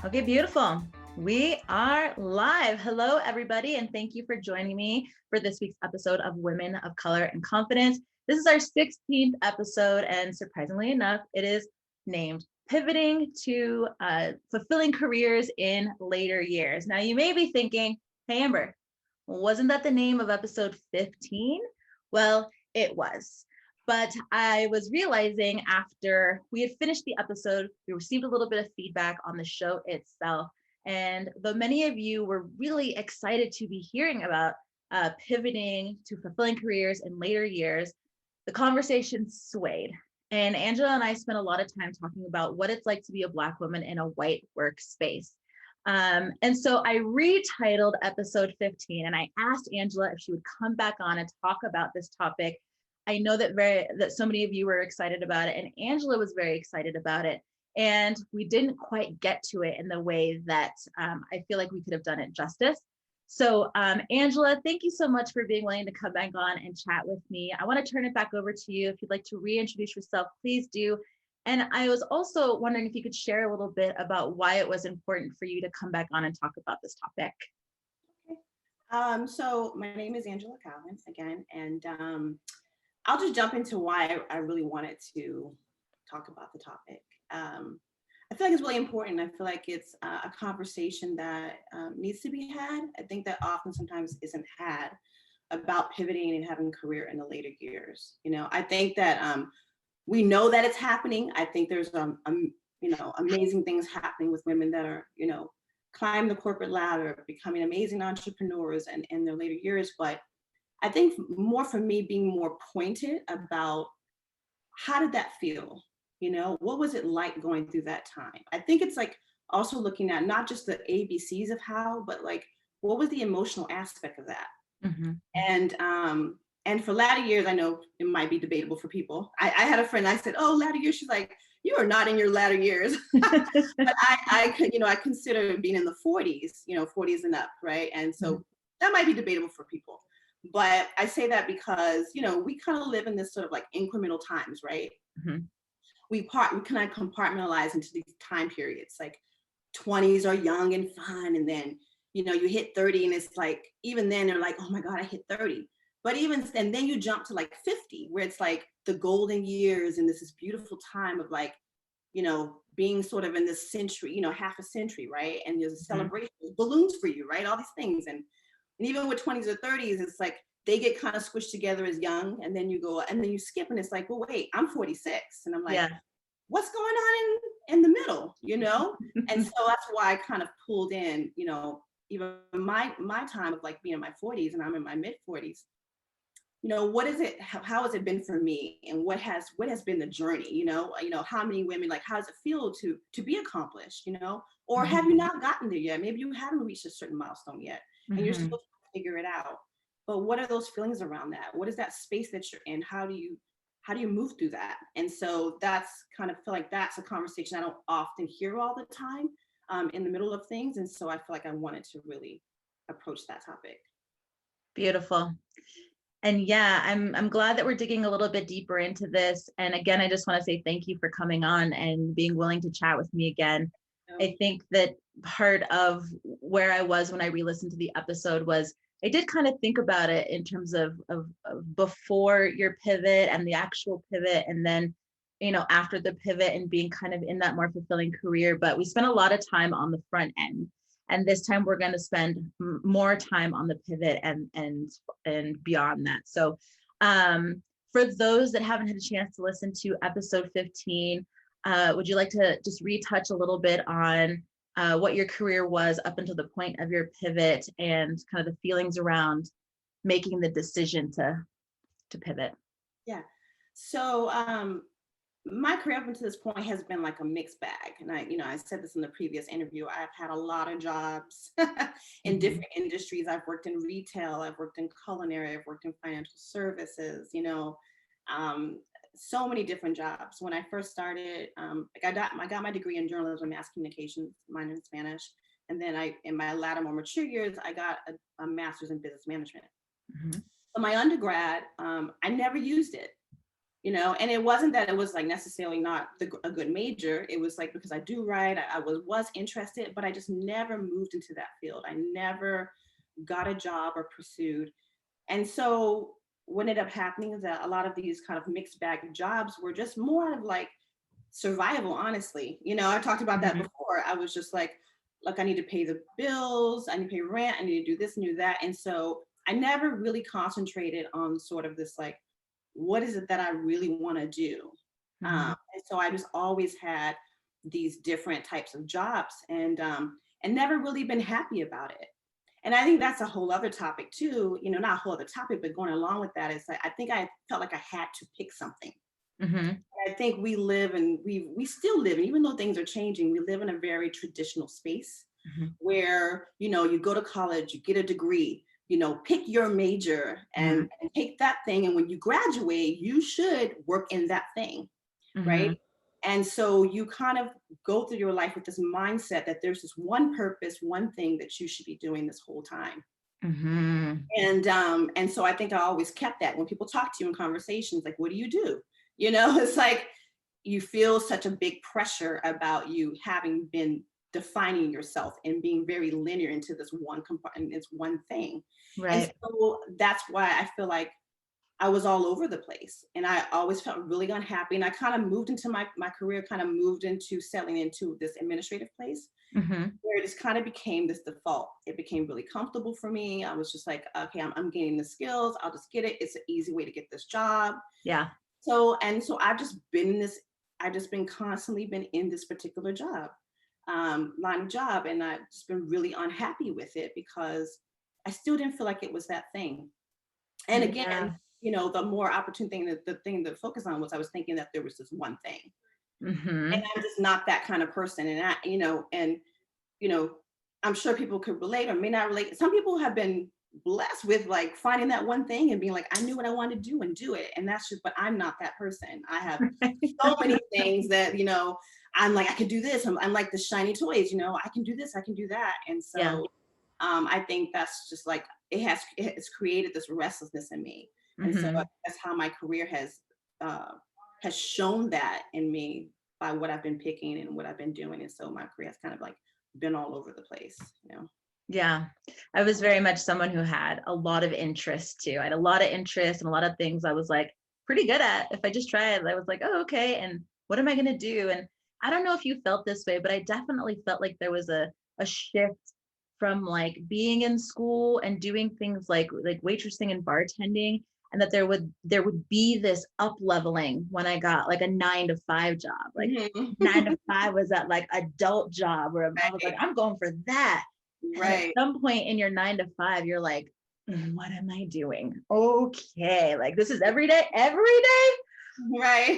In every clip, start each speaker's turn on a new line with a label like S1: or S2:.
S1: Okay, beautiful. We are live. Hello, everybody, and thank you for joining me for this week's episode of Women of Color and Confidence. This is our 16th episode, and surprisingly enough, it is named Pivoting to Fulfilling Careers in Later Years. Now, you may be thinking, hey, Amber, wasn't that the name of episode 15? Well, it was. But I was realizing after we had finished the episode, we received a little bit of feedback on the show itself. And though many of you were really excited to be hearing about pivoting to fulfilling careers in later years, the conversation swayed. And Angela and I spent a lot of time talking about what it's like to be a Black woman in a white workspace. And so I retitled episode 15 and I asked Angela if she would come back on and talk about this topic. I know that so many of you were excited about it, and Angela was very excited about it. And we didn't quite get to it in the way that I feel like we could have done it justice. So Angela, thank you so much for being willing to come back on and chat with me. I want to turn it back over to you. If you'd like to reintroduce yourself, please do. And I was also wondering if you could share a little bit about why it was important for you to come back on and talk about this topic.
S2: Okay. So my name is Angela Calvin again, and I'll just jump into why I really wanted to talk about the topic. I feel like it's really important. I feel like it's a conversation that needs to be had. I think that often sometimes isn't had about pivoting and having a career in the later years. You know, I think that we know that it's happening. I think there's amazing things happening with women that are, climbing the corporate ladder, becoming amazing entrepreneurs and in their later years. But I think more for me being more pointed about how did that feel? What was it like going through that time? I think it's like also looking at not just the ABCs of how, but like, what was the emotional aspect of that? Mm-hmm. And for latter years, I know it might be debatable for people. I had a friend, I said, oh, latter years. She's like, you are not in your latter years. But I consider being in the 40s, 40s and up, right? And so mm-hmm. that might be debatable for people. But I say that because, we kind of live in this sort of like incremental times, right? Mm-hmm. We kind of compartmentalize into these time periods, like 20s are young and fun. And then, you hit 30 and it's like, even then they're like, oh my God, I hit 30. But and then you jump to like 50, where it's like the golden years and this beautiful time of like, being sort of in this century, half a century, right? And there's a celebration, mm-hmm. balloons for you, right? All these things. And even with 20s or 30s, it's like they get kind of squished together as young, and then you go and then you skip, and it's like, well, wait, I'm 46, and I'm like, yeah. What's going on in the middle, And so that's why I kind of pulled in, even my time of like being in my 40s, and I'm in my mid 40s. What is it? How has it been for me, and what has been the journey? How many women, like, how does it feel to be accomplished? Or have you not gotten there yet? Maybe you haven't reached a certain milestone yet. And you're supposed to figure it out. But what are those feelings around that? What is that space that you're in? How do you move through that? And so that's kind of feel like that's a conversation I don't often hear all the time in the middle of things. And so I feel like I wanted to really approach that topic.
S1: Beautiful. And yeah, I'm glad that we're digging a little bit deeper into this. And again, I just want to say thank you for coming on and being willing to chat with me again. I think that part of where I was when I re-listened to the episode was I did kind of think about it in terms of before your pivot and the actual pivot, and then, after the pivot and being kind of in that more fulfilling career. But we spent a lot of time on the front end. And this time we're going to spend more time on the pivot and beyond that. So for those that haven't had a chance to listen to episode 15, would you like to just retouch a little bit on what your career was up until the point of your pivot and kind of the feelings around making the decision to pivot?
S2: Yeah. So my career up until this point has been like a mixed bag. And I said this in the previous interview, I've had a lot of jobs in different industries. I've worked in retail, I've worked in culinary, I've worked in financial services, so many different jobs. When I first started, like I got my degree in journalism, mass communications, minor in Spanish. And then in my latter, more mature years, I got a master's in business management.
S1: Mm-hmm.
S2: So my undergrad, I never used it, and it wasn't that it was like necessarily not a good major. It was like, because I do write, I was interested, but I just never moved into that field. I never got a job or pursued. And so what ended up happening is that a lot of these kind of mixed bag of jobs were just more of like survival, honestly. I talked about that before. I was just like, look, I need to pay the bills, I need to pay rent, I need to do this and do that. And so I never really concentrated on sort of this, like, what is it that I really want to do? And so I just always had these different types of jobs, and never really been happy about it. And I think that's a whole other topic too, not a whole other topic, but going along with that is like, I think I felt like I had to pick something. I think we live and we still live, and even though things are changing, we live in a very traditional space where, you go to college, you get a degree, pick your major and take that thing. And when you graduate, you should work in that thing, right? And so you kind of go through your life with this mindset that there's this one purpose, one thing that you should be doing this whole time. And so I think I always kept that. When people talk to you in conversations, like, what do you do? It's like you feel such a big pressure about you having been defining yourself and being very linear into this one compartment, it's one thing. Right. And so that's why I feel like I was all over the place, and I always felt really unhappy. And I kind of moved into my career, kind of moved into settling into this administrative place where it just kind of became this default. It became really comfortable for me. I was just like, okay, I'm gaining the skills. I'll just get it. It's an easy way to get this job.
S1: Yeah.
S2: So I've just been constantly been in this particular line of job. And I've just been really unhappy with it because I still didn't feel like it was that thing. And again, the more opportune thing, the thing to focus on was I was thinking that there was this one thing. And I'm just not that kind of person. And I'm sure people could relate or may not relate. Some people have been blessed with like finding that one thing and being like, I knew what I wanted to do and do it. And that's just, but I'm not that person. I have so many things that, I'm like, I could do this. I'm like the shiny toys, I can do this, I can do that. And so I think that's just like, it's created this restlessness in me. And so that's how my career has shown that in me by what I've been picking and what I've been doing. And so my career has kind of like been all over the place,
S1: Yeah, I was very much someone who had a lot of interest too. I had a lot of interest and a lot of things I was like pretty good at. If I just tried, I was like, oh, okay. And what am I going to do? And I don't know if you felt this way, but I definitely felt like there was a shift from like being in school and doing things like waitressing and bartending, and that there would be this up leveling when I got like a 9-to-5 job. Like 9 to 5 was that like adult job where I was like, I'm going for that. Right. At some point in your 9-to-5, you're like, what am I doing? Okay, like this is every day.
S2: Right.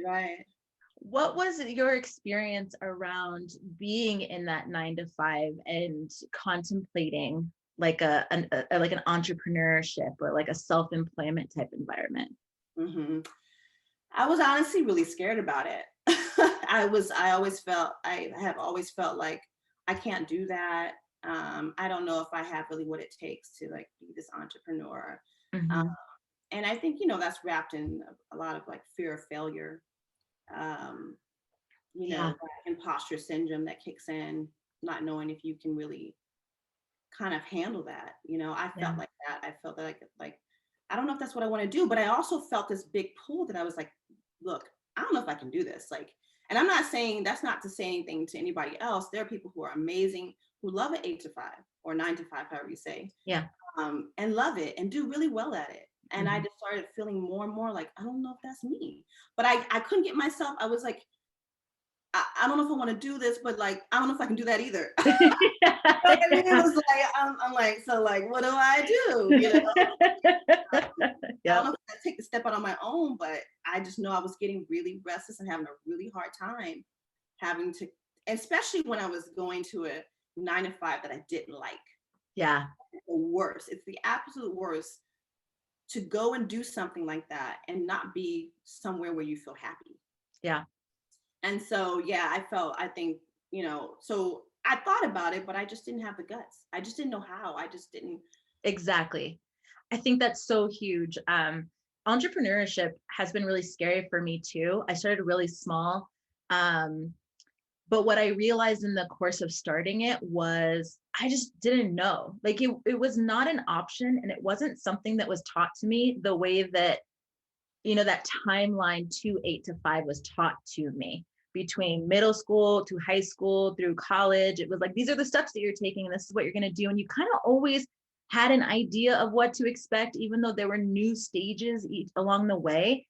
S2: Right.
S1: What was your experience around being in that 9-to-5 and contemplating like an entrepreneurship or like a self-employment type environment?
S2: I was honestly really scared about it. I have always felt like I can't do that. I don't know if I have really what it takes to like be this entrepreneur. And I think, that's wrapped in a lot of like fear of failure. Imposter syndrome that kicks in, not knowing if you can really kind of handle that. I felt like that. I felt like I don't know if that's what I want to do, but I also felt this big pull that I was like, look, I don't know if I can do this. Like, and I'm not saying that's not to say anything to anybody else. There are people who are amazing, who love an 8-to-5 or 9-to-5, however you say. Yeah. And love it and do really well at it. And I just started feeling more and more like, I don't know if that's me. But I couldn't get myself, I was like, I don't know if I want to do this, but like, I don't know if I can do that either. It was like, I'm like, so like, what do I do? I don't know if I take the step out on my own, but I just know I was getting really restless and having a really hard time having to, especially when I was going to a 9-to-5 that I didn't like. Yeah. It's the worst. It's the absolute worst to go and do something like that and not be somewhere where you feel happy.
S1: Yeah.
S2: And so, yeah, I think, so I thought about it, but I just didn't have the guts. I just didn't know how. I just didn't.
S1: Exactly. I think that's so huge. Entrepreneurship has been really scary for me too. I started really small. But what I realized in the course of starting it was I just didn't know. Like it was not an option, and it wasn't something that was taught to me the way that, that timeline to 8 to 5 was taught to me between middle school to high school through college. It was like, these are the steps that you're taking, and this is what you're going to do. And you kind of always had an idea of what to expect, even though there were new stages along the way,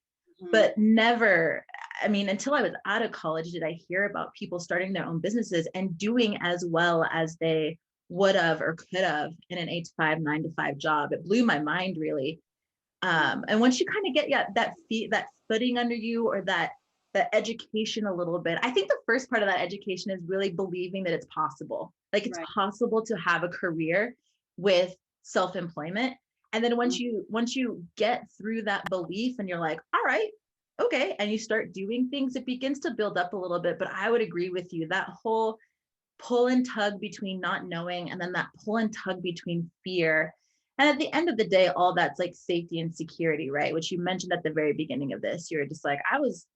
S1: but never, I mean, until I was out of college, did I hear about people starting their own businesses and doing as well as they would have or could have in an 8 to 5, 9 to 5 job. It blew my mind, really. And once you kind of get that footing under you, or that education a little bit, I think the first part of that education is really believing that it's possible. Like it's
S2: Right.
S1: possible to have a career with self-employment. And then once you get through that belief and you're like, all right, okay, and you start doing things, it begins to build up a little bit. But I would agree with you, that whole pull and tug between not knowing, and then that pull and tug between fear. And at the end of the day, all that's like safety and security, right? Which you mentioned at the very beginning of this. You're just like, I was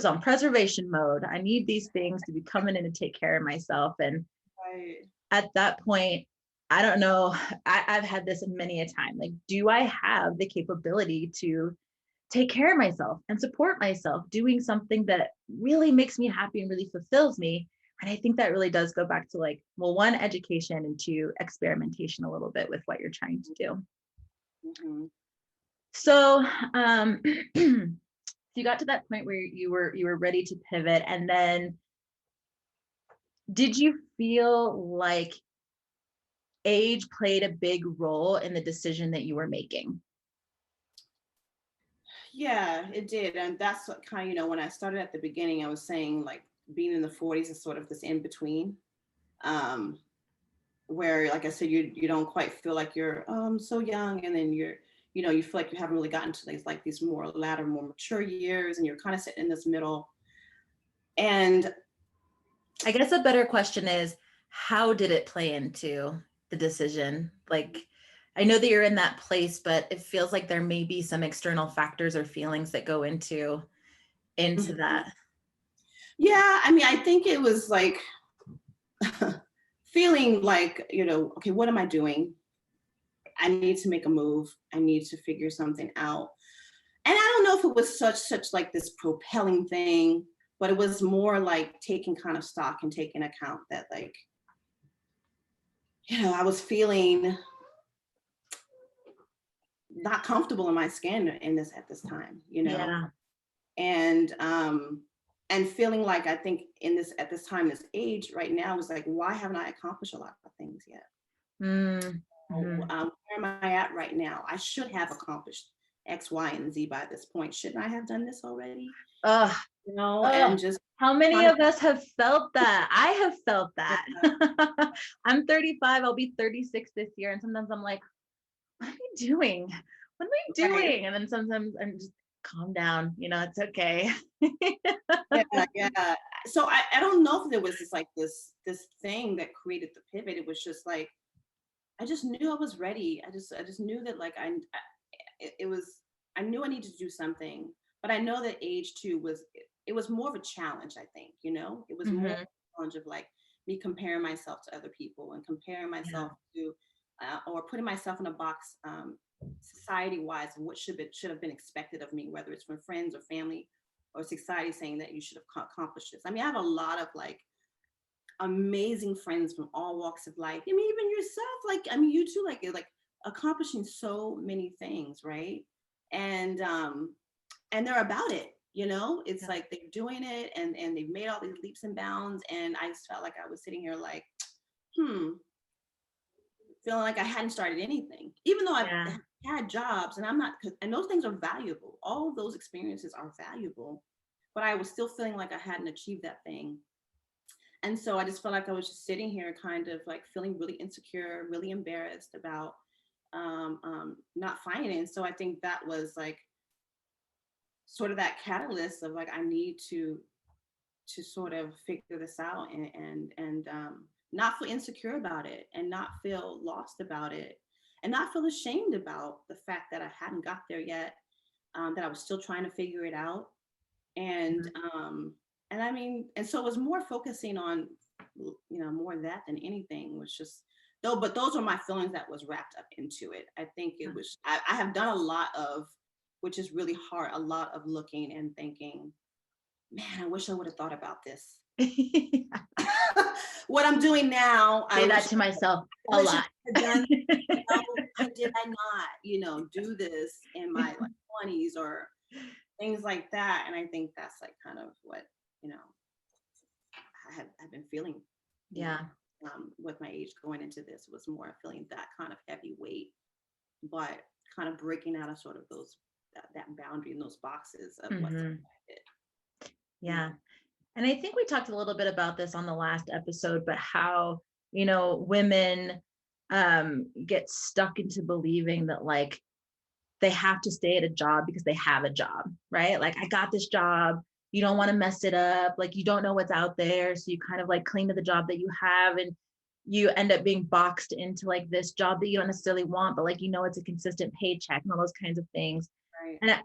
S1: on preservation mode. I need these things to be coming in and take care of myself. And
S2: Right.
S1: at that point, I don't know, I've had this many a time. Like, do I have the capability to take care of myself and support myself doing something that really makes me happy and really fulfills me? And I think that really does go back to, like, well, one, education, and two, experimentation a little bit with what you're trying to do.
S2: Mm-hmm.
S1: So you got to that point where you were ready to pivot, and then did you feel like age played a big role in the decision that you were making?
S2: Yeah, it did. And that's what kind of, when I started at the beginning, I was saying like being in the 40s is sort of this in between, um, where, like I said, you don't quite feel like you're so young, and then you feel like you haven't really gotten to these more latter, more mature years, and you're kind of sitting in this middle. And
S1: I guess a better question is, how did it play into the decision? Like, I know that you're in that place, but it feels like there may be some external factors or feelings that go into that.
S2: yeah, I mean, I think it was like feeling like, okay, what am I doing? I need to make a move. I need to figure something out. And I don't know if it was such like this propelling thing, but it was more like taking kind of stock and taking account that, like, I was feeling not comfortable in my skin at this time,
S1: Yeah.
S2: and feeling like, I think at this time, this age right now, was like, why haven't I accomplished a lot of things yet?
S1: Mm-hmm.
S2: Where am I at right now? I should have accomplished X, Y, and Z by this point. Shouldn't I have done this already?
S1: Ugh.
S2: And
S1: Ugh.
S2: just
S1: How many
S2: kind of,
S1: of us have felt that? I have felt that. I'm 35. I'll be 36 this year. And sometimes I'm like, what am I doing? What am I
S2: right.
S1: doing? And then sometimes I'm just, calm down. It's okay.
S2: Yeah. So I don't know if there was this thing that created the pivot. It was just like, I just knew I was ready. I just knew that, like, it was, I knew I needed to do something, but I know that age too it was more of a challenge. I think, it was more of
S1: Mhm.
S2: a challenge of, like, me comparing myself to other people and comparing
S1: Yeah.
S2: myself to, or putting myself in a box, society wise, of what should have been expected of me, whether it's from friends or family or society saying that you should have accomplished this. I mean, I have a lot of, like, amazing friends from all walks of life. I mean, even yourself, like, I mean, you too, like, you're like accomplishing so many things, right? And they're about it, it's
S1: Yeah.
S2: like they're doing it, and they've made all these leaps and bounds. And I just felt like I was sitting here like, feeling like I hadn't started anything, even though I've
S1: Yeah.
S2: had jobs, and I'm not, and those things are valuable. All of those experiences are valuable, but I was still feeling like I hadn't achieved that thing. And so I just felt like I was just sitting here kind of like feeling really insecure, really embarrassed about not finding it. And so I think that was like sort of that catalyst of like, I need to sort of figure this out and not feel insecure about it and not feel lost about it and not feel ashamed about the fact that I hadn't got there yet, that I was still trying to figure it out. And and I mean, and so it was more focusing on, more of that than anything, was just though, but those were my feelings that was wrapped up into it. I think it was, I have done a lot of, which is really hard, a lot of looking and thinking, man, I wish I would have thought about this. What I'm doing now,
S1: say that to myself a lot.
S2: Done, did I not, do this in my like 20s or things like that? And I think that's like kind of what, I've been feeling.
S1: Yeah.
S2: With my age going into this, was more feeling that kind of heavy weight, but kind of breaking out of sort of those that boundary and those boxes of what's expected.
S1: Yeah. And I think we talked a little bit about this on the last episode, but how, women get stuck into believing that like they have to stay at a job because they have a job, right? Like, I got this job, you don't want to mess it up. Like, you don't know what's out there. So you kind of like cling to the job that you have, and you end up being boxed into like this job that you don't necessarily want, but like, it's a consistent paycheck and all those kinds of things.
S2: Right.
S1: And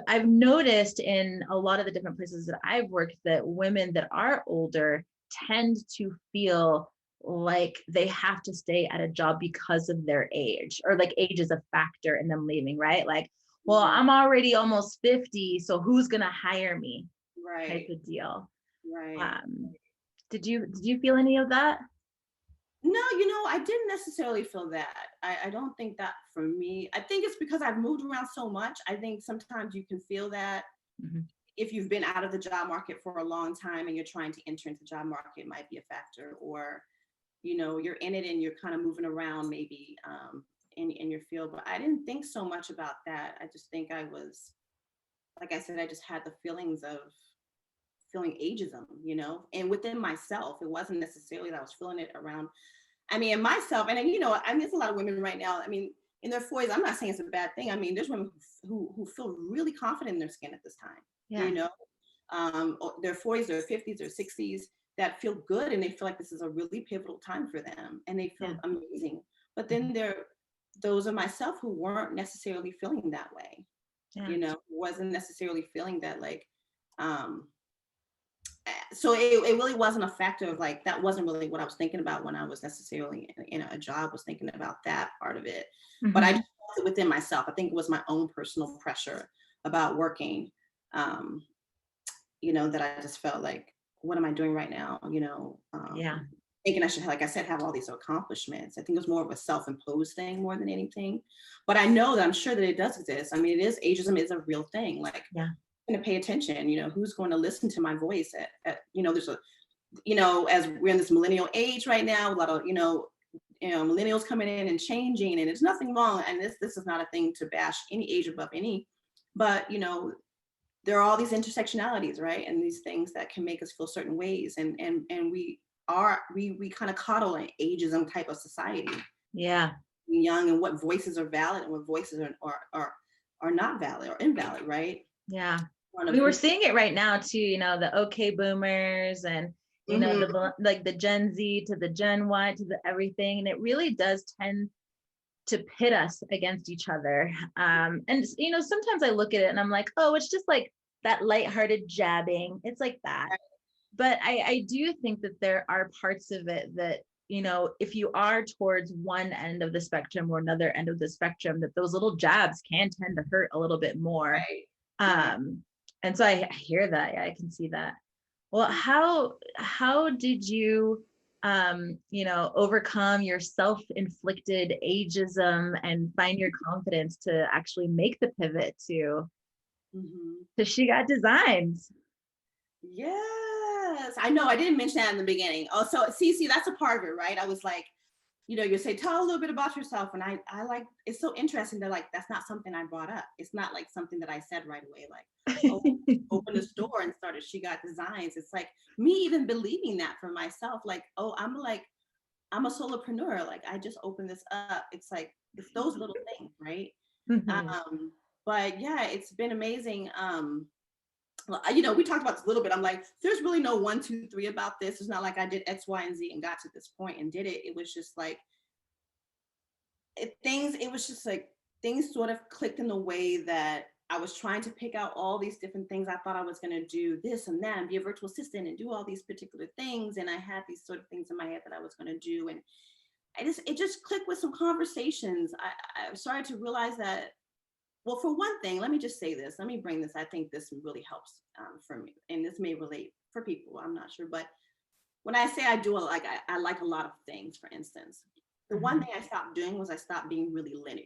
S1: I've noticed in a lot of the different places that I've worked that women that are older tend to feel like they have to stay at a job because of their age, or like age is a factor in them leaving, right? Like, well, I'm already almost 50, so who's gonna hire me?
S2: Right.
S1: Type of deal.
S2: Right.
S1: Did you feel any of that?
S2: No, I didn't necessarily feel that. I don't think that for me. I think it's because I've moved around so much. I think sometimes you can feel that if you've been out of the job market for a long time and you're trying to enter into the job market, might be a factor. Or, you're in it and you're kind of moving around maybe in your field. But I didn't think so much about that. I just think I was, like I said, I just had the feelings of feeling ageism, and within myself. It wasn't necessarily that I was feeling it around, in myself. And there's a lot of women right now, in their 40s. I'm not saying it's a bad thing. There's women who feel really confident in their skin at this time, their 40s, their 50s, their 60s, that feel good, and they feel like this is a really pivotal time for them, and they feel amazing. But then those of myself who weren't necessarily feeling that way, wasn't necessarily feeling that like, so it really wasn't a factor of like, that wasn't really what I was thinking about when I was necessarily in a job, was thinking about that part of it. But I just felt it within myself. I think it was my own personal pressure about working, that I just felt like, what am I doing right now? Thinking I should, like I said, have all these accomplishments. I think it was more of a self-imposed thing more than anything. But I know that I'm sure that it does exist. Ageism is a real thing. Like, to pay attention, who's going to listen to my voice there's a, as we're in this millennial age right now, a lot of, millennials coming in and changing, and there's nothing wrong. And this is not a thing to bash any age above any, but, there are all these intersectionalities, right? And these things that can make us feel certain ways. And we kind of coddle an ageism type of society.
S1: Yeah.
S2: Young, and what voices are valid and what voices are not valid or invalid, right?
S1: Yeah. We were seeing it right now too, the okay boomers and, the Gen Z to the Gen Y to the everything. And it really does tend to pit us against each other. And, sometimes I look at it and I'm like, oh, it's just like that lighthearted jabbing. It's like that. But I do think that there are parts of it that, if you are towards one end of the spectrum or another end of the spectrum, that those little jabs can tend to hurt a little bit more.
S2: Right.
S1: And so I hear that. Yeah, I can see that. Well, how did you, overcome your self-inflicted ageism and find your confidence to actually make the pivot to She Got Designs?
S2: Yes, I know. I didn't mention that in the beginning. Oh, so see, that's a part of it, right? I was like, you say, tell a little bit about yourself. And I like, it's so interesting that like, that's not something I brought up. It's not like something that I said right away, like, oh, open the store and started She Got Designs. It's like me even believing that for myself, like, oh, I'm like, I'm a solopreneur. Like I just opened this up. It's like, it's those little things, right?
S1: Mhm.
S2: But yeah, it's been amazing. Well, you know, we talked about this a little bit. I'm like, there's really no 1, 2, 3 about this. It's not like I did X, Y, and Z and got to this point and did it. It was just like it was just like things sort of clicked in the way that I was trying to pick out all these different things. I thought I was going to do this and that and be a virtual assistant and do all these particular things. And I had these sort of things in my head that I was going to do. And it just clicked with some conversations. I started to realize that, well, for one thing, let me just say this. Let me bring this. I think this really helps for me. And this may relate for people. I'm not sure. But when I say I do, I like a lot of things, for instance. The one thing I stopped doing was I stopped being really linear.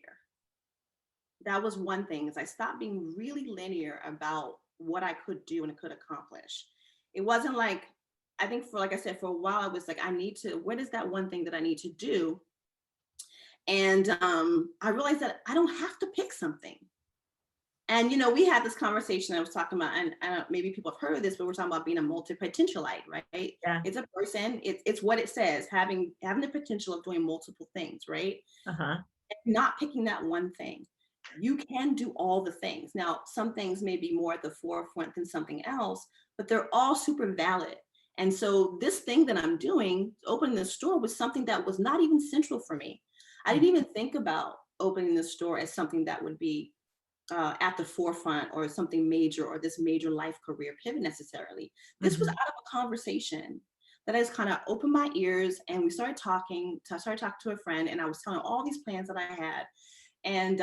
S2: That was one thing, is I stopped being really linear about what I could do and could accomplish. It wasn't like, I think for, like I said, for a while, I was like, what is that one thing that I need to do? And I realized that I don't have to pick something. And, you know, we had this conversation I was talking about, and maybe people have heard of this, but we're talking about being a multi-potentialite, right?
S1: Yeah.
S2: It's a person, it's what it says, having the potential of doing multiple things, right?
S1: Uh-huh.
S2: Not picking that one thing. You can do all the things. Now, some things may be more at the forefront than something else, but they're all super valid. And so this thing that I'm doing, opening the store, was something that was not even central for me. I didn't even think about opening the store as something that would be at the forefront or something major, or this major life career pivot necessarily. This was out of a conversation that I just kind of opened my ears, and we started talking. I started talking to a friend, and I was telling her all these plans that I had. And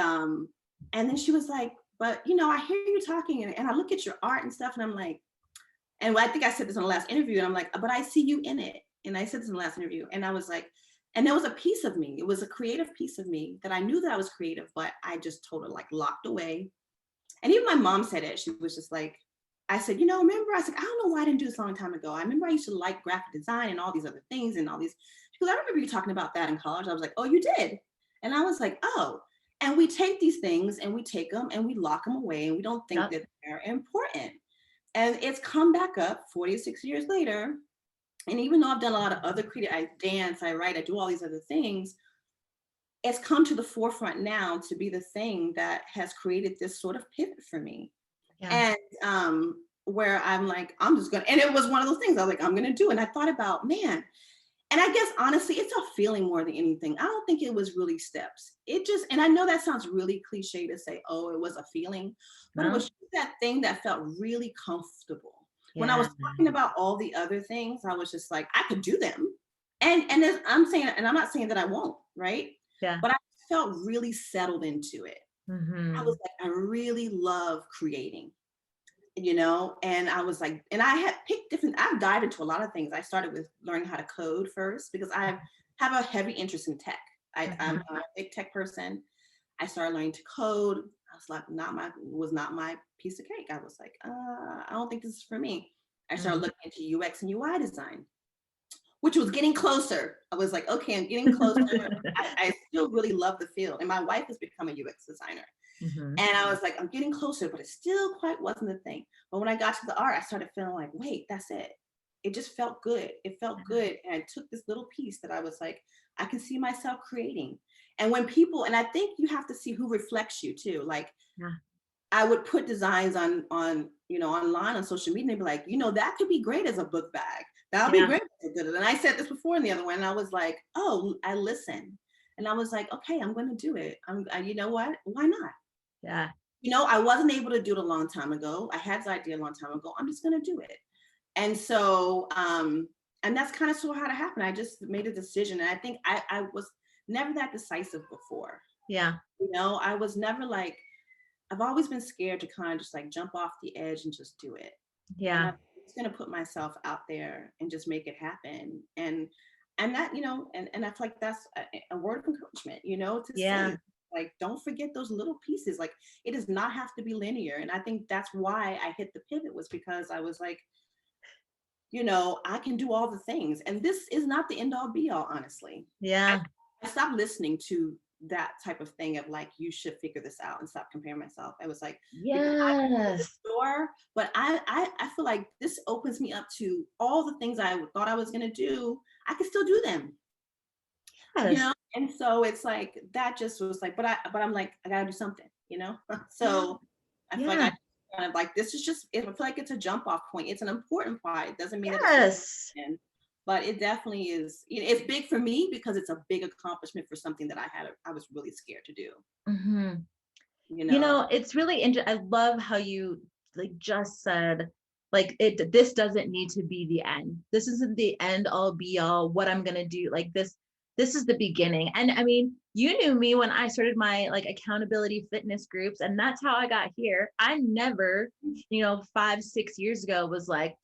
S2: then she was like, but you know, I hear you talking, and I look at your art and stuff, and I'm like, and I think I said this in the last interview, and I'm like, but I see you in it. And I said this in the last interview, and I was like, and there was a piece of me, it was a creative piece of me that I knew that I was creative, but I just told her, like, locked away. And even my mom said it. She was just like, I said, you know, remember, I said, I don't know why I didn't do this a long time ago. I remember I used to like graphic design and all these other things and all these, because I remember you talking about that in college. I was like, oh, you did. And I was like, oh, and we take these things and we take them and we lock them away and we don't think that they're important. And it's come back up 46 years later. And even though I've done a lot of other creative, I dance, I write, I do all these other things, it's come to the forefront now to be the thing that has created this sort of pivot for me.
S1: Yeah.
S2: And where I'm like, I'm just gonna, and it was one of those things I was like, I'm gonna do. And I thought about, man, and I guess honestly, it's a feeling more than anything. I don't think it was really steps. It just, and I know that sounds really cliche to say, oh, it was a feeling, but it was just that thing that felt really comfortable. When I was talking about all the other things, I was just like, I could do them. And as I'm saying, and I'm not saying that I won't, right?
S1: Yeah.
S2: But I felt really settled into it. I was like, I really love creating, you know? And I was like, and I had picked I've dived into a lot of things. I started with learning how to code first because I have a heavy interest in tech. I'm a big tech person. I started learning to code. I was like, was not my piece of cake. I was like, I don't think this is for me. I started looking into UX and UI design, which was getting closer. I was like, okay, I'm getting closer. I still really love the field. And my wife has become a UX designer. And I was like, I'm getting closer, but it still quite wasn't the thing. But when I got to the art, I started feeling like, wait, that's it. It just felt good. It felt good. And I took this little piece that I was like, I can see myself creating. And when people, and I think you have to see who reflects you too. Like, I would put designs on, you know, online on social media and be like, you know, that could be great as a book bag. That'll be great. And I said this before in the other one, and I was like, oh, I listen. And I was like, okay, I'm going to do it. You know what? Why not?
S1: Yeah.
S2: You know, I wasn't able to do it a long time ago. I had this idea a long time ago. I'm just going to do it. And so, and that's kind of sort of how it happened. I just made a decision. And I think I was never that decisive before.
S1: Yeah.
S2: You know, I was never like, I've always been scared to kind of just like jump off the edge and just do it.
S1: Yeah.
S2: And I'm just going to put myself out there and just make it happen. And that, you know, and I feel like that's a word of encouragement, you know, to say, like, don't forget those little pieces. Like, it does not have to be linear. And I think that's why I hit the pivot, was because I was like, you know, I can do all the things. And this is not the end all be all, honestly.
S1: Yeah.
S2: I stopped listening to that type of thing of like, you should figure this out, and stop comparing myself. I was like,
S1: Yes.
S2: but I feel like this opens me up to all the things I thought I was going to do. I can still do them. you
S1: Yes.
S2: know? And so it's like, that just was like, but I'm like, I gotta do something, you know? So I feel like
S1: Yeah.
S2: I kind of like, this is just, I feel like it's a jump off point. It's an important part. It doesn't mean that it's the
S1: Yes.
S2: end, but it definitely is, it's big for me because it's a big accomplishment for something that I was really scared to do,
S1: Hmm.
S2: you know?
S1: It's really interesting. I love how you like just said, like this doesn't need to be the end. This isn't the end all be all what I'm gonna do. Like this is the beginning. And I mean, you knew me when I started my like accountability fitness groups, and that's how I got here. I never, 5, 6 years ago was like,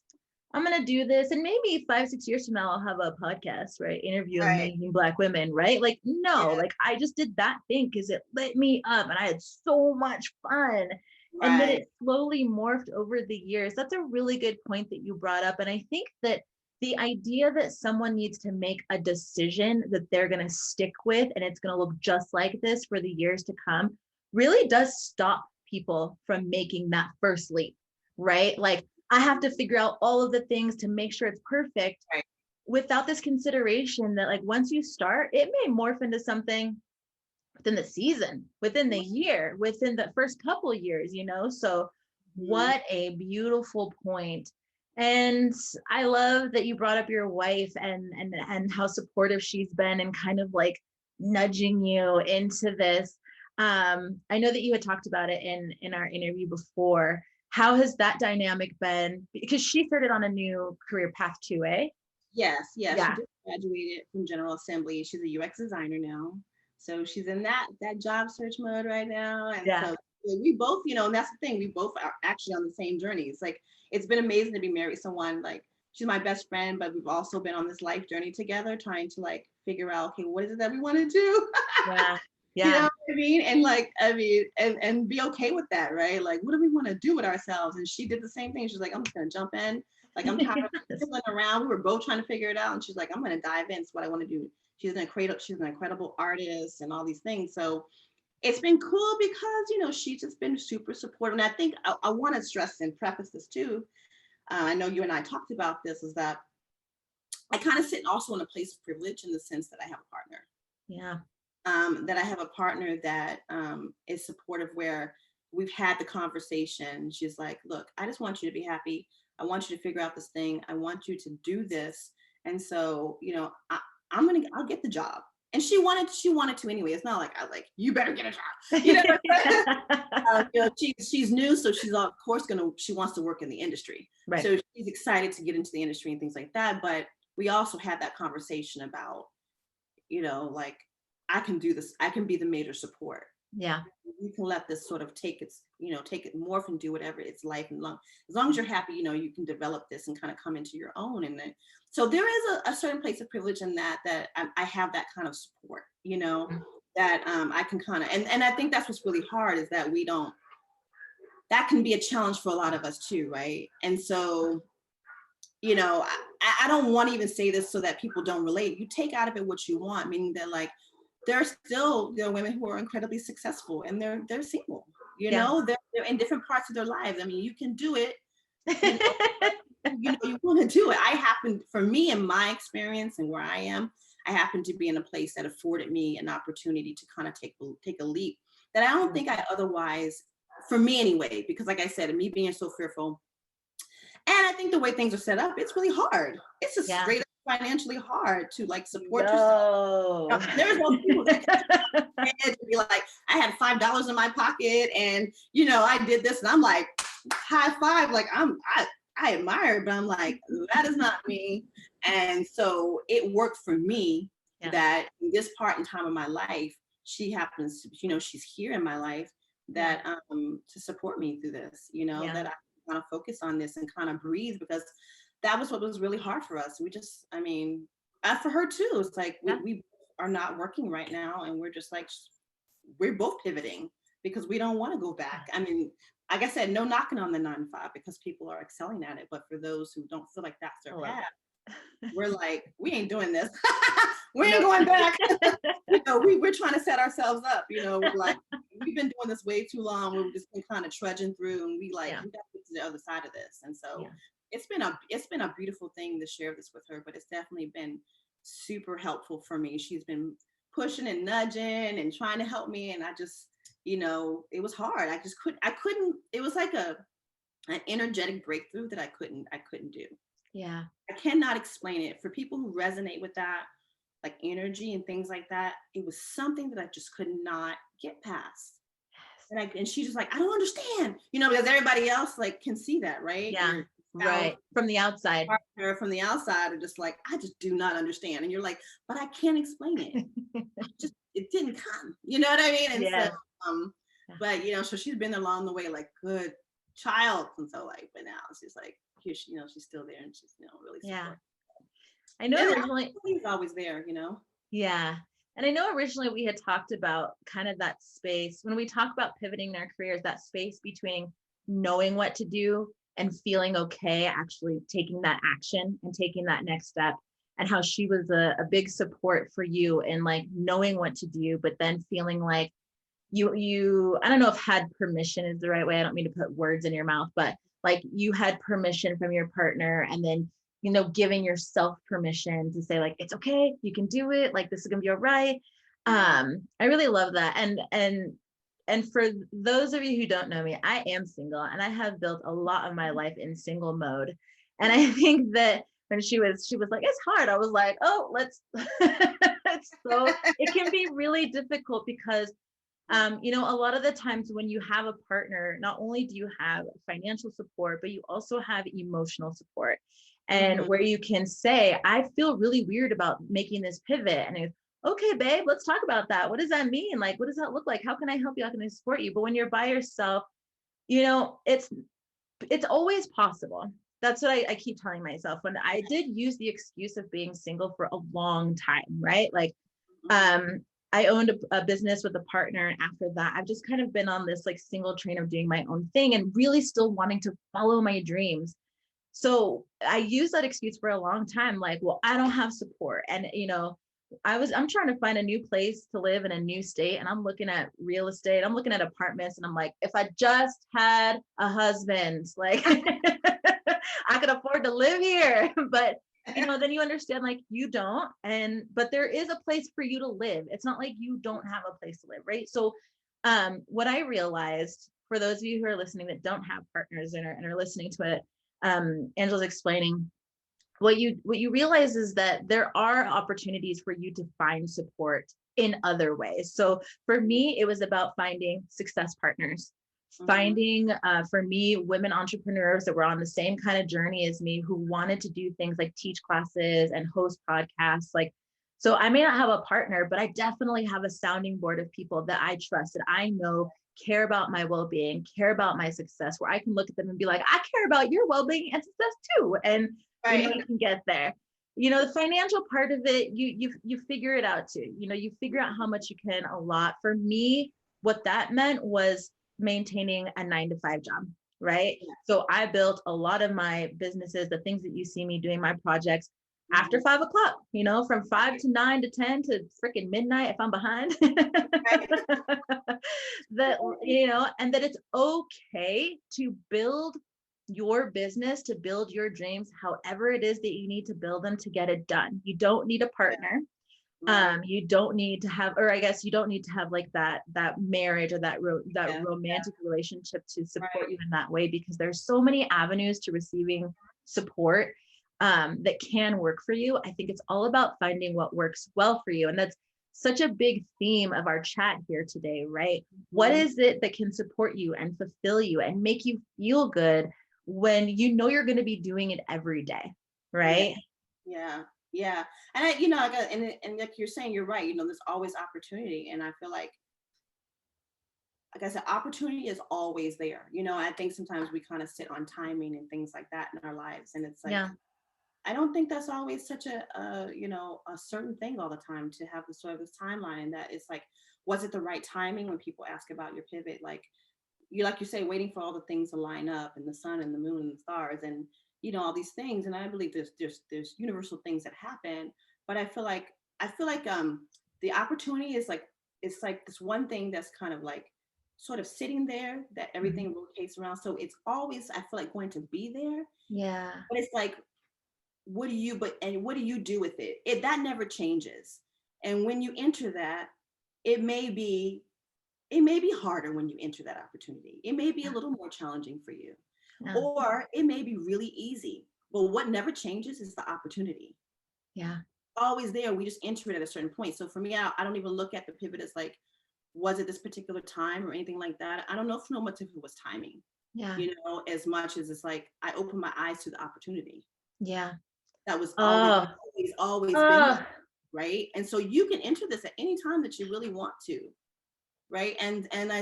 S1: I'm gonna do this, and maybe 5, 6 years from now I'll have a podcast, right? Interview
S2: Right.
S1: amazing Black women, right? Like, no,
S2: Yeah.
S1: like I just did that thing because it lit me up, and I had so much fun. And then
S2: Right.
S1: it slowly morphed over the years. That's a really good point that you brought up, and I think that the idea that someone needs to make a decision that they're gonna stick with, and it's gonna look just like this for the years to come, really does stop people from making that first leap, right? Like I have to figure out all of the things to make sure it's perfect
S2: Right.
S1: without this consideration that like once you start, it may morph into something within the season, within the year, within the first couple years. So
S2: Mhm.
S1: what a beautiful point. And I love that you brought up your wife and how supportive she's been and kind of like nudging you into this. I know that you had talked about it in our interview before. How has that dynamic been? Because she started on a new career path too, eh?
S2: Yes, yes, she
S1: Yeah,
S2: just graduated from General Assembly. She's a UX designer now. So she's in that job search mode right now. And
S1: yeah,
S2: so we both, and that's the thing, we both are actually on the same journey. It's like, it's been amazing to be married to someone like, she's my best friend, but we've also been on this life journey together, trying to like figure out, okay, what is it that we want to do?
S1: yeah,
S2: You know
S1: yeah.
S2: what I mean? And like, I mean, and be okay with that, right? Like, what do we want to do with ourselves? And she did the same thing. She's like, I'm just gonna jump in. Like, I'm tired of
S1: Yes.
S2: fiddling around. We were both trying to figure it out. And she's like, I'm gonna dive in. It's what I want to do. She's an incredible artist and all these things. So it's been cool because, she's just been super supportive. And I think I want to stress and preface this too. I know you and I talked about this, is that I kind of sit also in a place of privilege in the sense that I have a partner.
S1: Yeah.
S2: That I have a partner that is supportive, where we've had the conversation. She's like, look, I just want you to be happy. I want you to figure out this thing. I want you to do this. And so, I'll get the job. And she wanted to anyway. It's not like I like, you better get a job. You know, she's new. So she's of course she wants to work in the industry.
S1: Right.
S2: So she's excited to get into the industry and things like that. But we also had that conversation about, like, I can do this. I can be the major support.
S1: Yeah.
S2: You can let this sort of take it morph and do whatever its life and long. As long as you're happy, you can develop this and kind of come into your own. And then, so there is a certain place of privilege in that I have that kind of support, that I can kind of, and I think that's what's really hard, is that we don't, that can be a challenge for a lot of us too, right? And so, I don't want to even say this so that people don't relate. You take out of it what you want, meaning that like, there are still women who are incredibly successful and they're single.
S1: Yeah.
S2: They're in different parts of their lives. I mean, you can do it. You know, you want to do it. For me, in my experience and where I am, I happen to be in a place that afforded me an opportunity to kind of take a leap that I don't think I otherwise, for me anyway, because like I said, me being so fearful. And I think the way things are set up, it's really hard. It's just
S1: Yeah.
S2: straight up financially hard to like support yourself.
S1: Yo.
S2: There's no people that to be like, I had $5 in my pocket and I did this, and I'm like, high five, like I admire it, but I'm like, that is not me. And so it worked for me,
S1: Yeah.
S2: that in this part in time of my life, she happens to, she's here in my life, that to support me through this,
S1: Yeah.
S2: that I kind of focus on this and kind of breathe, because that was what was really hard for us. We just, I mean, and for her too, it's like
S1: Yeah.
S2: we are not working right now, and we're just like, we're both pivoting because we don't want to go back. I mean, like I said, no knocking on the 9 to 5, because people are excelling at it. But for those who don't feel like that's their path, we're like, we ain't doing this. We ain't going back. We're trying to set ourselves up. We're like, we've been doing this way too long. We've just been kind of trudging through, and we got to get to the other side of this. And so it's been a beautiful thing to share this with her, but it's definitely been super helpful for me. She's been pushing and nudging and trying to help me. And I just, it was hard. I couldn't, it was like an energetic breakthrough that I couldn't do.
S1: Yeah.
S2: I cannot explain it. For people who resonate with that, like energy and things like that, it was something that I just could not get past. And she's just like, I don't understand, because everybody else like can see that, right?
S1: Yeah. Right. From the outside.
S2: From the outside are just like, I just do not understand. And you're like, but I can't explain it. It didn't come. You know what I mean? And
S1: yeah.
S2: so, but so she's been along the way, like good child. And so like, but now it's just like, here she, she's still there and she's, really supportive.
S1: I know originally
S2: he's always there,
S1: Yeah. And I know originally we had talked about kind of that space when we talk about pivoting in our careers, that space between knowing what to do and feeling okay, actually taking that action and taking that next step, and how she was a big support for you in like knowing what to do, but then feeling like you, I don't know if had permission is the right way. I don't mean to put words in your mouth, but like you had permission from your partner, and then giving yourself permission to say like, it's okay, you can do it, like this is gonna be all right. I really love that. And for those of you who don't know me, I am single and I have built a lot of my life in single mode. And I think that when she was like, it's hard, I was like, oh, let's so it can be really difficult because a lot of the times when you have a partner, not only do you have financial support, but you also have emotional support. And where you can say, I feel really weird about making this pivot. And okay, babe, let's talk about that. What does that mean? Like, what does that look like? How can I help you? How can I support you? But when you're by yourself, it's always possible. That's what I keep telling myself. When I did use the excuse of being single for a long time, right? Like, I owned a business with a partner. And after that, I've just kind of been on this like single train of doing my own thing and really still wanting to follow my dreams. So I used that excuse for a long time. Like, well, I don't have support. And, I'm trying to find a new place to live in a new state. And I'm looking at real estate. I'm looking at apartments. And I'm like, if I just had a husband, like I could afford to live here. But then you understand like you don't, but there is a place for you to live. It's not like you don't have a place to live, right? So what I realized, for those of you who are listening that don't have partners and are listening to it, Angela's explaining, what you realize is that there are opportunities for you to find support in other ways. So for me, it was about finding success partners. Finding for me, women entrepreneurs that were on the same kind of journey as me, who wanted to do things like teach classes and host podcasts. Like, so I may not have a partner, but I definitely have a sounding board of people that I trust, that I know care about my well-being, care about my success, where I can look at them and be like, I care about your well-being and success too. And you can get there. The financial part of it, you figure it out too. You figure out how much you can allot. For me, what that meant was maintaining a 9-to-5 job, right? So I built a lot of my businesses, the things that you see me doing, my projects, after 5 o'clock, from 5 to 9 to 10 to freaking midnight if I'm behind. That, and that it's okay to build your business, to build your dreams, however it is that you need to build them to get it done. You don't need a partner. You don't need to have, or I guess you don't need to have like that marriage or that romantic relationship to support you in that way, because there's so many avenues to receiving support that can work for you. I think it's all about finding what works well for you. And that's such a big theme of our chat here today, right? What is it that can support you and fulfill you and make you feel good when you're going to be doing it every day, right?
S2: Yeah. And and like you're saying, you're right. There's always opportunity. And I feel like I said, opportunity is always there. I think sometimes we kind of sit on timing and things like that in our lives. And it's like, I don't think that's always such a certain thing all the time, to have this sort of this timeline. And that it's like, was it the right timing? When people ask about your pivot, like you say, waiting for all the things to line up, and the sun and the moon and the stars and all these things. And I believe there's universal things that happen, but I feel like the opportunity is like, it's like this one thing that's kind of like sort of sitting there, that everything rotates around. So it's always, I feel like, going to be there.
S1: Yeah.
S2: But it's like, what do you do with it? That never changes. And when you enter that, it may be harder when you enter that opportunity. It may be a little more challenging for you,
S1: Yeah.
S2: or it may be really easy. But what never changes is the opportunity.
S1: Yeah.
S2: Always there. We just enter it at a certain point. So for me, I don't even look at the pivot as like, was it this particular time or anything like that? I don't know so much if it was timing,
S1: Yeah.
S2: as much as it's like I opened my eyes to the opportunity.
S1: Yeah.
S2: That was
S1: Oh,
S2: always been
S1: oh,
S2: there, right? And so you can enter this at any time that you really want to, right?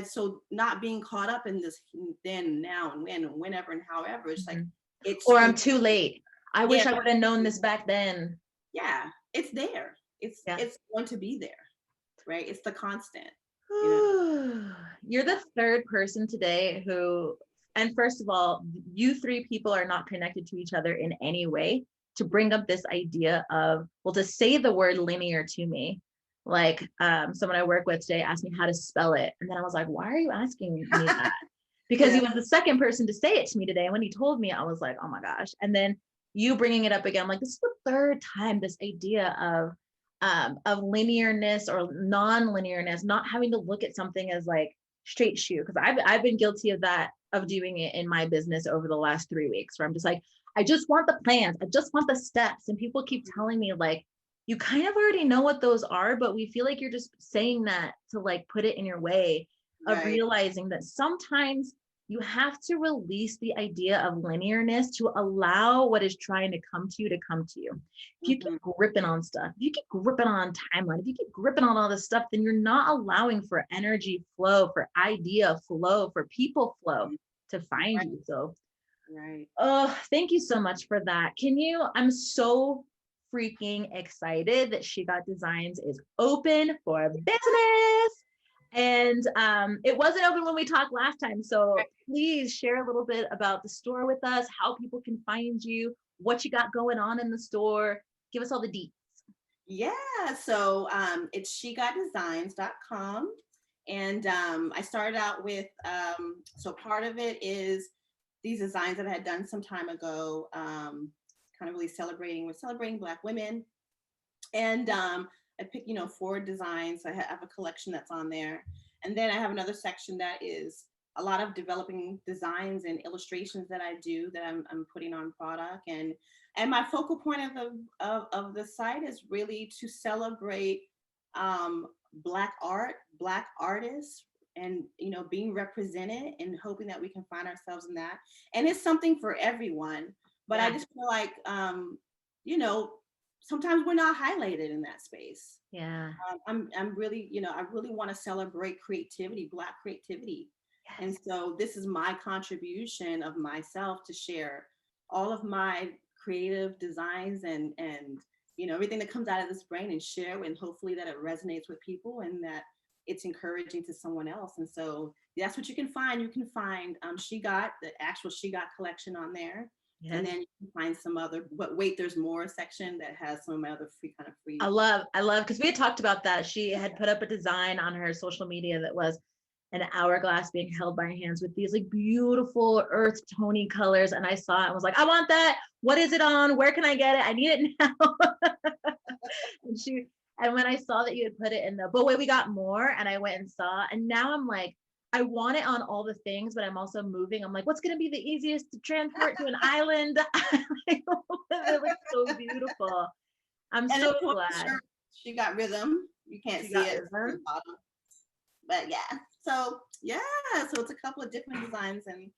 S2: So not being caught up in this then, now, and when, and whenever, and however. It's like it's
S1: or I'm too late. I
S2: yeah,
S1: wish I would have known this back then.
S2: yeah, it's there.
S1: Yeah.
S2: It's going to be there, right? It's the constant.
S1: You're the third person today who, and first of all, you three people are not connected to each other in any way to bring up this idea of, well, to say the word linear to me. Like someone I work with today asked me how to spell it. And then I was like, why are you asking me that? Because
S2: Yeah.
S1: he was the second person to say it to me today. And when he told me, I was like, oh my gosh. And then you bringing it up again, I'm like, this is the third time this idea of linearness or non-linearness, not having to look at something as like straight shoe. Because I've been guilty of that, of doing it in my business over the last 3 weeks, where I'm just like, I just want the plans, I just want the steps. And people keep telling me like, you kind of already know what those are, but we feel like you're just saying that to like put it in your way of
S2: Right.
S1: realizing that sometimes you have to release the idea of linearness to allow what is trying to come to you to come to you. If you keep gripping on stuff, if you keep gripping on timeline, if you keep gripping on all this stuff, then you're not allowing for energy flow, for idea flow, for people flow to find
S2: Right.
S1: you. So,
S2: Right.
S1: oh, thank you so much for that. I'm so freaking excited that She Got Designs is open for business. And it wasn't open when we talked last time. So please share a little bit about the store with us, how people can find you, what you got going on in the store. Give us all the deets.
S2: Yeah. So it's shegotdesigns.com. And I started out with, so part of it is these designs that I had done some time ago, kind of really celebrating Black women. And I picked, 4 designs. I have a collection that's on there. And then I have another section that is a lot of developing designs and illustrations that I do that I'm putting on product. And my focal point of the site is really to celebrate Black art, Black artists, and being represented, and hoping that we can find ourselves in that. And it's something for everyone. But I just feel like sometimes we're not highlighted in that space.
S1: Yeah.
S2: I'm really, I really want to celebrate creativity, Black creativity.
S1: Yes.
S2: And so this is my contribution of myself to share all of my creative designs and everything that comes out of this brain, and share, and hopefully that it resonates with people and that it's encouraging to someone else. And so that's what you can find. You can find the actual She Got collection on there. Yes. And then you can find some other, but wait, there's more section that has some of my other free.
S1: I love, because we had talked about that. She had put up a design on her social media that was an hourglass being held by her hands with these like beautiful earth tony colors. And I saw it and was like, I want that. What is it on? Where can I get it? I need it now. And when I saw that you had put it in but wait, we got more, and I went and saw, and now I'm like, I want it on all the things, but I'm also moving. I'm like, what's going to be the easiest to transport to an island? It looks so beautiful. I'm so glad.
S2: She got rhythm. You can't see it from the bottom. But yeah. So it's a couple of different designs, and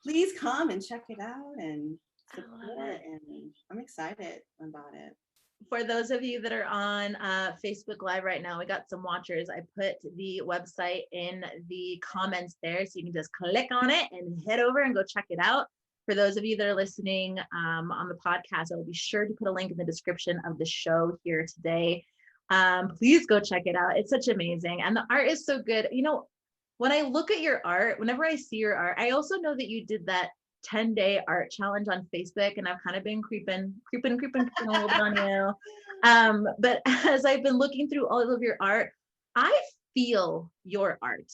S2: please come and check it out and support. And I'm excited about it.
S1: For those of you that are on Facebook Live right now, we got some watchers. I put the website in the comments there, so you can just click on it and head over and go check it out. For those of you that are listening on the podcast, I will be sure to put a link in the description of the show here today. Please go check it out. It's such amazing. And the art is so good. When I look at your art, whenever I see your art, I also know that you did that 10-day art challenge on Facebook, and I've kind of been creeping a little bit on you. But as I've been looking through all of your art, I feel your art.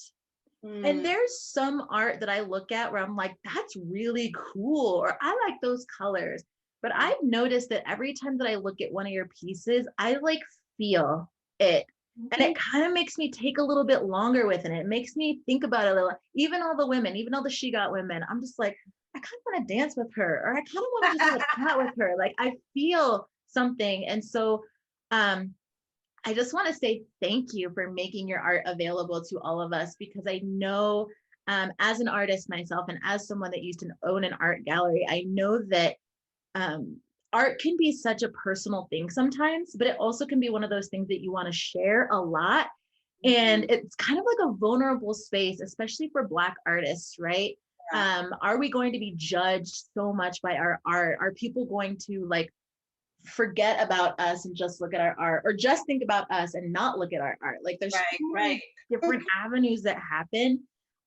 S1: And there's some art that I look at where I'm like, that's really cool, or I like those colors. But I've noticed that every time that I look at one of your pieces, I like feel it. And it kind of makes me take a little bit longer with it. It makes me think about it a little. Even all the women, even all the She Got women, I'm just like, I kind of want to dance with her, or I kind of want to just have a chat with her. Like I feel something. And so I just want to say thank you for making your art available to all of us, because I know as an artist myself and as someone that used to own an art gallery, I know that art can be such a personal thing sometimes, but it also can be one of those things that you want to share a lot. And it's kind of like a vulnerable space, especially for Black artists, right? Are we going to be judged so much by our art? Are people going to like forget about us and just look at our art, or just think about us and not look at our art? Like there's so many different avenues that happen.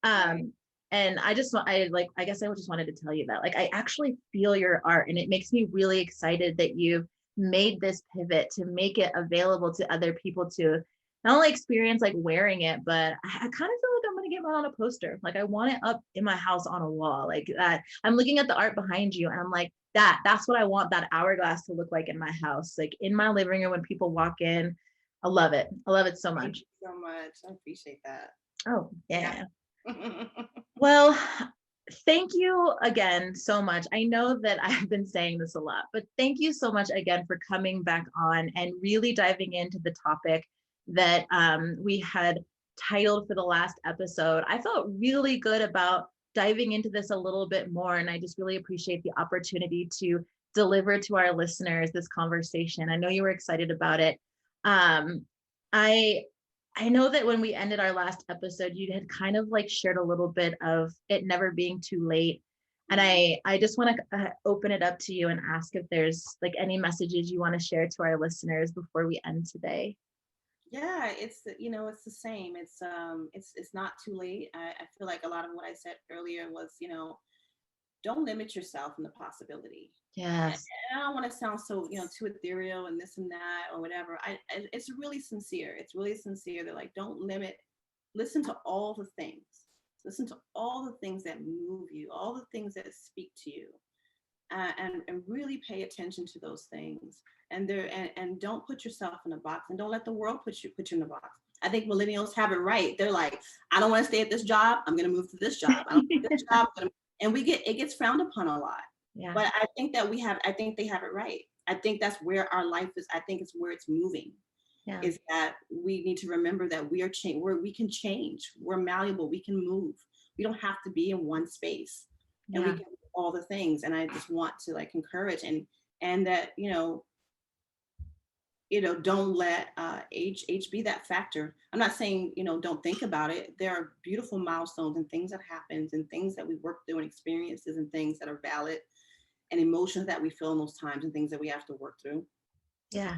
S1: And I guess I just wanted to tell you that, like, I actually feel your art, and it makes me really excited that you made this pivot to make it available to other people to not only experience like wearing it, but I kind of feel like I'm going to get mine on a poster. Like I want it up in my house on a wall like that. I'm looking at the art behind you and I'm like, that's what I want that hourglass to look like in my house, like in my living room when people walk in. I love it. I love it so much.
S2: Thank you so much. I appreciate that.
S1: Oh, yeah. Well, thank you again so much. I know that I've been saying this a lot, but thank you so much again for coming back on and really diving into the topic that we had titled for the last episode. I felt really good about diving into this a little bit more, and I just really appreciate the opportunity to deliver to our listeners this conversation. I know you were excited about it. I know that when we ended our last episode, you had kind of like shared a little bit of it never being too late. And I just want to open it up to you and ask if there's like any messages you want to share to our listeners before we end today.
S2: Yeah, it's the same. It's not too late. I feel like a lot of what I said earlier was, don't limit yourself in the possibility.
S1: Yes.
S2: And I don't want to sound so, too ethereal and this and that or whatever. It's really sincere. It's really sincere. They're like, don't limit. Listen to all the things. Listen to all the things that move you, all the things that speak to you, and really pay attention to those things. And don't put yourself in a box, and don't let the world put you in a box. I think millennials have it right. They're like, I don't want to stay at this job. I'm going to move to this job. I don't want this job. And it gets frowned upon a lot.
S1: Yeah.
S2: But I think they have it right. I think that's where our life is. I think it's where it's moving. Yeah. Is that we need to remember that we can change. We're malleable. We can move. We don't have to be in one space. And we can do all the things. And I just want to like encourage and that, don't let age be that factor. I'm not saying, don't think about it. There are beautiful milestones and things that happens and things that we work through and experiences and things that are valid and emotions that we feel in those times and things that we have to work through.
S1: Yeah.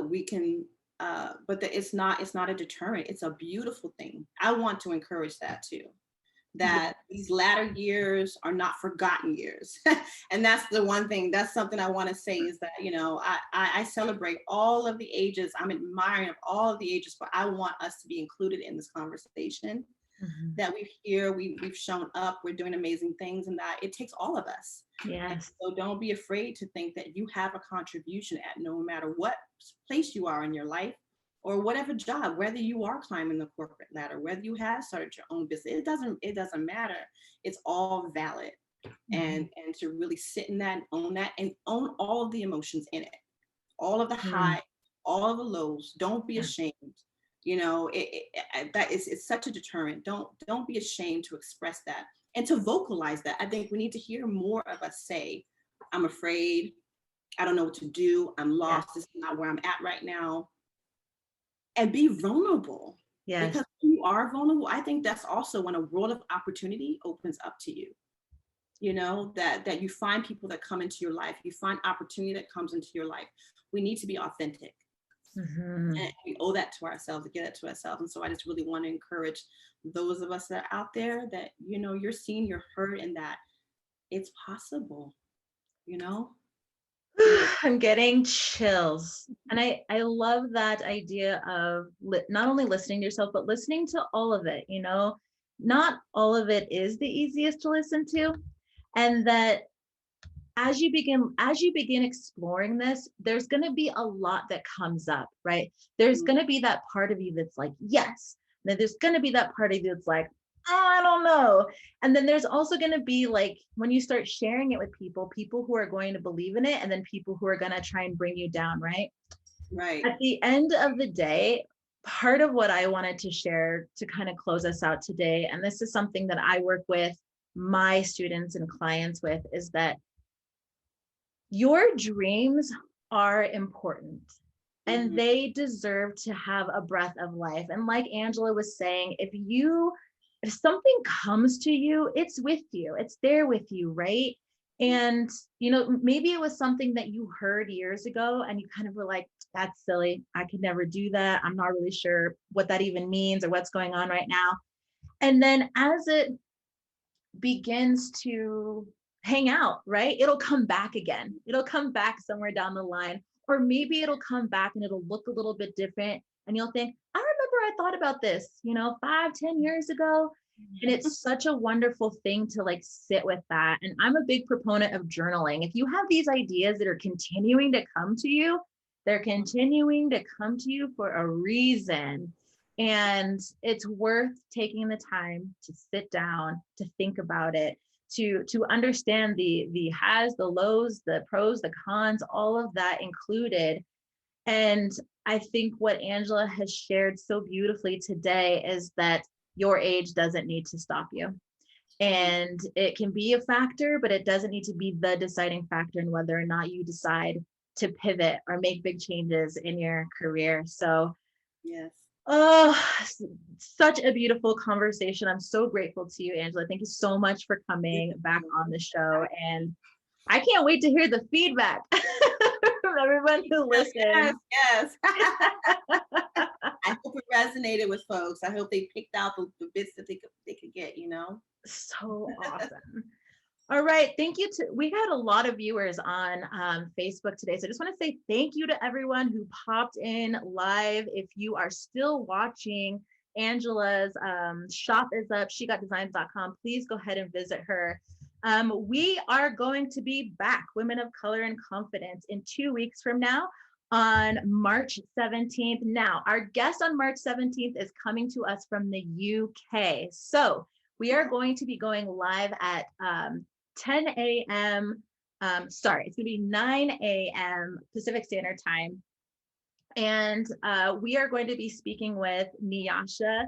S2: We can, but it's not a deterrent. It's a beautiful thing. I want to encourage that too. That these latter years are not forgotten years. And that's the one thing, that's something I want to say is that, I celebrate all of the ages. I'm admiring of all of the ages, but I want us to be included in this conversation. Mm-hmm. That we've shown up, we're doing amazing things, and that it takes all of us. Yes. So don't be afraid to think that you have a contribution at no matter what place you are in your life. Or whatever job, whether you are climbing the corporate ladder, whether you have started your own business, it doesn't matter. It's all valid. Mm-hmm. And to really sit in that and own all of the emotions in it, all of the high, all of the lows. Don't be ashamed. It's such a deterrent. Don't be ashamed to express that and to vocalize that. I think we need to hear more of us say, I'm afraid, I don't know what to do, I'm lost, this is not where I'm at right now. And be vulnerable. Yes. Because when you are vulnerable, I think that's also when a world of opportunity opens up to you. That you find people that come into your life, you find opportunity that comes into your life. We need to be authentic. Mm-hmm. And we owe that to ourselves, to get it to ourselves. And so I just really want to encourage those of us that are out there that, you're seen, you're heard, and that it's possible,
S1: I'm getting chills. And I love that idea of not only listening to yourself, but listening to all of it. Not all of it is the easiest to listen to. And that as you begin exploring this, there's going to be a lot that comes up, right? There's going to be that part of you that's like, yes. Then there's going to be that part of you that's like, oh, I don't know. And then there's also going to be like, when you start sharing it with people who are going to believe in it, and then people who are going to try and bring you down, right?
S2: Right.
S1: At the end of the day, part of what I wanted to share to kind of close us out today, and this is something that I work with my students and clients with, is that your dreams are important and they deserve to have a breath of life. And like Angela was saying, if something comes to you, it's with you, it's there with you, right? And, maybe it was something that you heard years ago and you kind of were like, that's silly. I could never do that. I'm not really sure what that even means or what's going on right now. And then as it begins to hang out, right? It'll come back again. It'll come back somewhere down the line, or maybe it'll come back and it'll look a little bit different. And you'll think, I remember I thought about this, 5-10 years ago. And it's such a wonderful thing to like sit with that. And I'm a big proponent of journaling. If you have these ideas that are continuing to come to you, they're continuing to come to you for a reason. And it's worth taking the time to sit down, to think about it, to understand the highs, the lows, the pros, the cons, all of that included. And I think what Angela has shared so beautifully today is that your age doesn't need to stop you. And it can be a factor, but it doesn't need to be the deciding factor in whether or not you decide to pivot or make big changes in your career. So,
S2: yes.
S1: Oh, such a beautiful conversation. I'm so grateful to you, Angela. Thank you so much for coming back on the show. And I can't wait to hear the feedback from everyone who listens.
S2: Yes. I hope it resonated with folks. I hope they picked out the bits that they could get,
S1: So awesome. All right. Thank you. We had a lot of viewers on Facebook today. So I just want to say thank you to everyone who popped in live. If you are still watching, Angela's shop is up, shegotdesigns.com. Please go ahead and visit her. We are going to be back, Women of Color and Confidence, in 2 weeks from now on March 17th. Now, our guest on March 17th is coming to us from the UK. So we are going to be going live at 10 a.m. It's going to be 9 a.m. Pacific Standard Time. And we are going to be speaking with Nyasha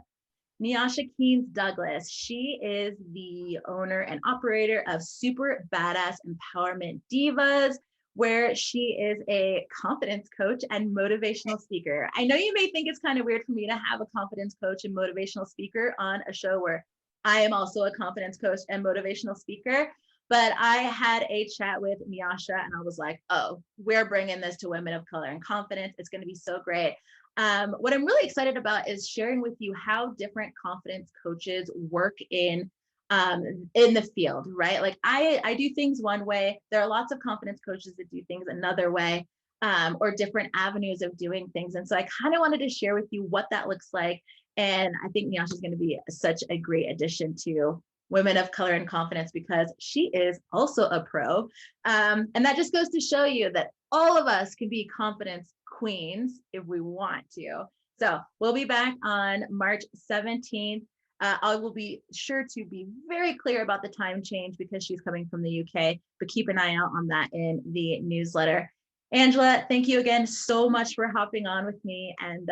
S1: Keynes Douglas. She is the owner and operator of Super Badass Empowerment Divas, where she is a confidence coach and motivational speaker. I know you may think it's kind of weird for me to have a confidence coach and motivational speaker on a show where I am also a confidence coach and motivational speaker, but I had a chat with Nyasha and I was like, oh, we're bringing this to Women of Color and Confidence. It's going to be so great. What I'm really excited about is sharing with you how different confidence coaches work in the field, right? Like I do things one way. There are lots of confidence coaches that do things another way, or different avenues of doing things. And so I kind of wanted to share with you what that looks like. And I think Nyasha is going to be such a great addition to Women of Color and Confidence because she is also a pro. And that just goes to show you that all of us can be confidence queens if we want to. So we'll be back on March 17th. I will be sure to be very clear about the time change because she's coming from the UK, but keep an eye out on that in the newsletter. Angela, thank you again so much for hopping on with me, and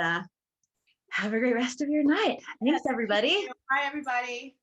S1: have a great rest of your night. Thanks, everybody.
S2: Bye, everybody.